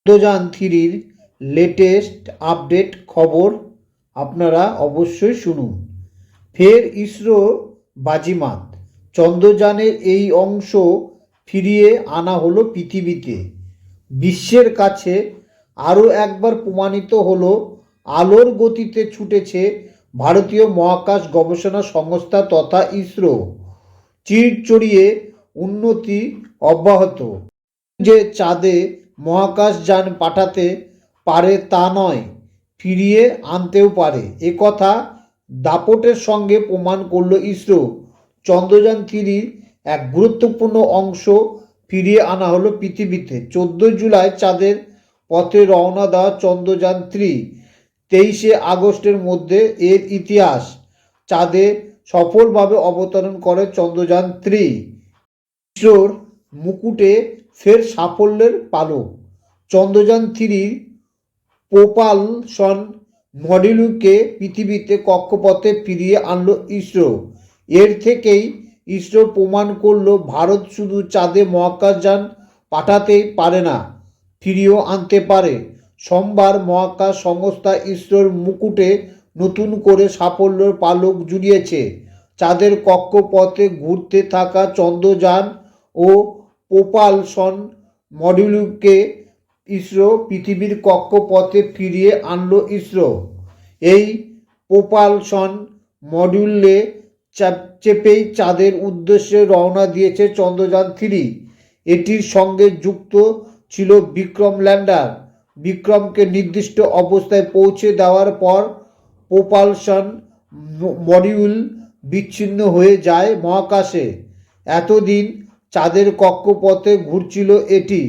Chandrayaan 3-র latest update খবর আপনারা অবশ্যই শুনুন। ফের ইসরো বাজিমাত, চন্দ্রযানের এই অংশ ফিরিয়ে আনা হলো পৃথিবীতে। বিশ্বের কাছে আরও একবার প্রমাণিত হলো আলোর গতিতে ছুটেছে ভারতীয় মহাকাশ গবেষণা সংস্থা তথা ইসরো। চিরচড়িয়ে উন্নতি অব্যাহত। যে চাঁদে মহাকাশযান পাঠাতে পারে তা নয়, ফিরিয়ে আনতেও পারে, একথা দাপটের সঙ্গে প্রমাণ করল ইসরো। চন্দ্রযান 3 এক গুরুত্বপূর্ণ অংশ ফিরিয়ে আনা হলো পৃথিবীতে। 14 জুলাই চাঁদের পথে রওনা দেওয়া চন্দ্রযান 3 23 আগস্টের মধ্যে এর ইতিহাস। চাঁদে সফলভাবে অবতরণ করে চন্দ্রযান 3। ইসরোর মুকুটে ফের সাফল্যের পালক। চন্দ্রযান 3 প্রোপালশন মডিউলকে পৃথিবীতে কক্ষপথে ফিরিয়ে আনলো ইসরো। এর থেকেই ইসরো প্রমাণ করলো ভারত শুধু চাঁদে মহাকাশযান পাঠাতেই পারে না, ফিরিয়েও আনতে পারে। সোমবার মহাকাশ সংস্থা ইসরোর মুকুটে নতুন করে সাফল্যের পালক জুড়িয়েছে। চাঁদের কক্ষপথে ঘুরতে থাকা চন্দ্রযান ও প্রোপালশন মডিউলকে ইসরো পৃথিবীর কক্ষপথে ফিরিয়ে আনলো ইসরো। এই প্রোপালশন মডিউলে চেপেই চাঁদের উদ্দেশ্যে রওনা দিয়েছে চন্দ্রযান 3। এটির সঙ্গে যুক্ত ছিল বিক্রম ল্যান্ডার। বিক্রমকে নির্দিষ্ট অবস্থায় পৌঁছে দেওয়ার পর প্রোপালশন মডিউল বিচ্ছিন্ন হয়ে যায় মহাকাশে। এতদিন চাঁদের কক্ষপথে ঘুরছিল এটি।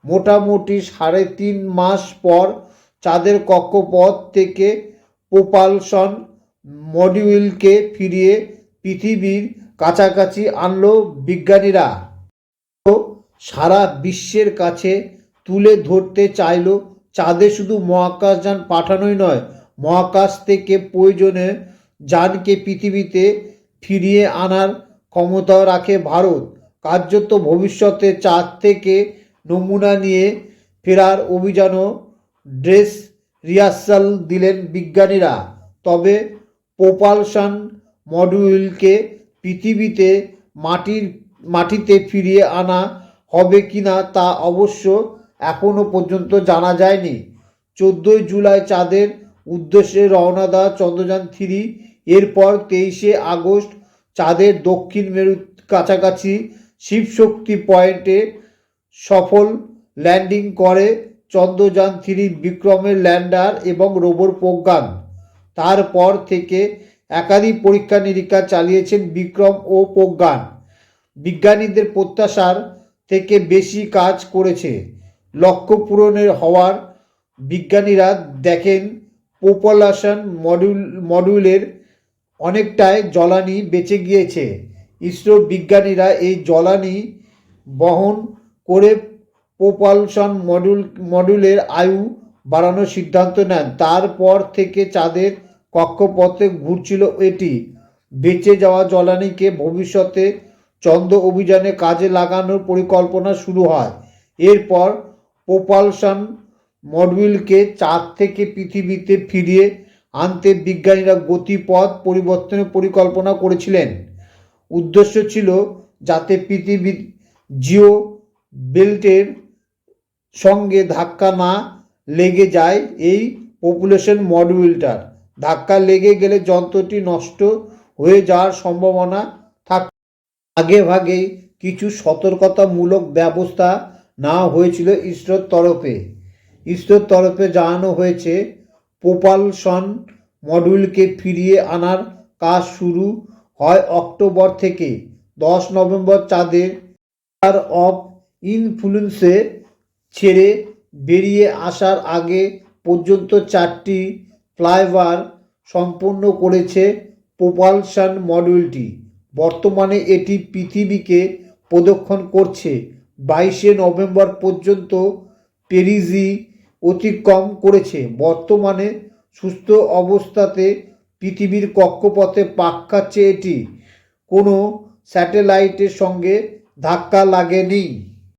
মোটামুটি 3.5 মাস পর চাঁদের কক্ষপথ থেকে প্রোপালশন মডিউলকে ফিরিয়ে পৃথিবীর কাছাকাছি আনল বিজ্ঞানীরা। সারা বিশ্বের কাছে তুলে ধরতে চাইল চাঁদে শুধু মহাকাশযান পাঠানোই নয়, মহাকাশ থেকে প্রয়োজনে যানকে পৃথিবীতে ফিরিয়ে আনার ক্ষমতাও রাখে ভারত। কার্যত ভবিষ্যতে চাঁদ থেকে নমুনা নিয়ে ফেরার অভিযানও ড্রেস রিহার্সাল দিলেন বিজ্ঞানীরা। তবে প্রোপালশন মডিউলকে পৃথিবীতে মাটিতে ফিরিয়ে আনা হবে কিনা তা অবশ্য এখনও পর্যন্ত জানা যায়নি। 14 জুলাই চাঁদের উদ্দেশ্যে রওনা দেওয়া চন্দ্রযান 3 এরপর 23 আগস্ট চাঁদের দক্ষিণ মেরুর কাছাকাছি শিবশক্তি পয়েন্টে সফল ল্যান্ডিং করে চন্দ্রযান 3 বিক্রমের ল্যান্ডার এবং রোবর প্রজ্ঞান। তারপর থেকে একাধিক পরীক্ষা নিরীক্ষা চালিয়েছেন বিক্রম ও প্রজ্ঞান। বিজ্ঞানীদের প্রত্যাশার থেকে বেশি কাজ করেছে। লক্ষ্য পূরণের হওয়ার বিজ্ঞানীরা দেখেন প্রোপালশন মডিউলের অনেকটাই জ্বালানি বেঁচে গিয়েছে। ইসরো বিজ্ঞানীরা এই জ্বালানি বহন করে প্রোপালশন মডিউলের আয়ু বাড়ানোর সিদ্ধান্ত নেন। তারপর থেকে চাঁদের কক্ষপথে ঘুরছিল এটি। বেঁচে যাওয়া জ্বালানিকে ভবিষ্যতে চন্দ্র অভিযানে কাজে লাগানোর পরিকল্পনা শুরু হয়। এরপর প্রোপালশন মডিউলকে চাঁদ থেকে পৃথিবীতে ফিরিয়ে আনতে বিজ্ঞানীরা গতিপথ পরিবর্তনের পরিকল্পনা করেছিলেন। উদ্দেশ্য ছিল যাতে পৃথিবীর জিও বেল্টের সঙ্গে ধাক্কা না লেগে যায় এই প্রোপালশন মডিউলটার। ধাক্কা লেগে গেলে যন্ত্রটি নষ্ট হয়ে যাওয়ার সম্ভাবনা থাকে। আগেভাগেই কিছু সতর্কতামূলক ব্যবস্থা নেওয়া হয়েছিল ইসরোর তরফে। ইসরোর তরফে জানানো হয়েছে প্রোপালশন মডিউলকে ফিরিয়ে আনার কাজ শুরু হয় অক্টোবর থেকে। 10 নভেম্বর চাঁদের স্পিয়ার অফ ইনফ্লুয়েন্সে ছেড়ে বেরিয়ে আসার আগে পর্যন্ত 4টি ফ্লাইওভার সম্পন্ন করেছে প্রোপালশন মডিউলটি। বর্তমানে এটি পৃথিবীকে প্রদক্ষিণ করছে। 22 নভেম্বর পর্যন্ত পেরিজি অতিক্রম করেছে। বর্তমানে সুস্থ অবস্থাতে পৃথিবীর কক্ষপথে পাক খাচ্ছে এটি। কোনো স্যাটেলাইটের সঙ্গে ধাক্কা লাগেনি।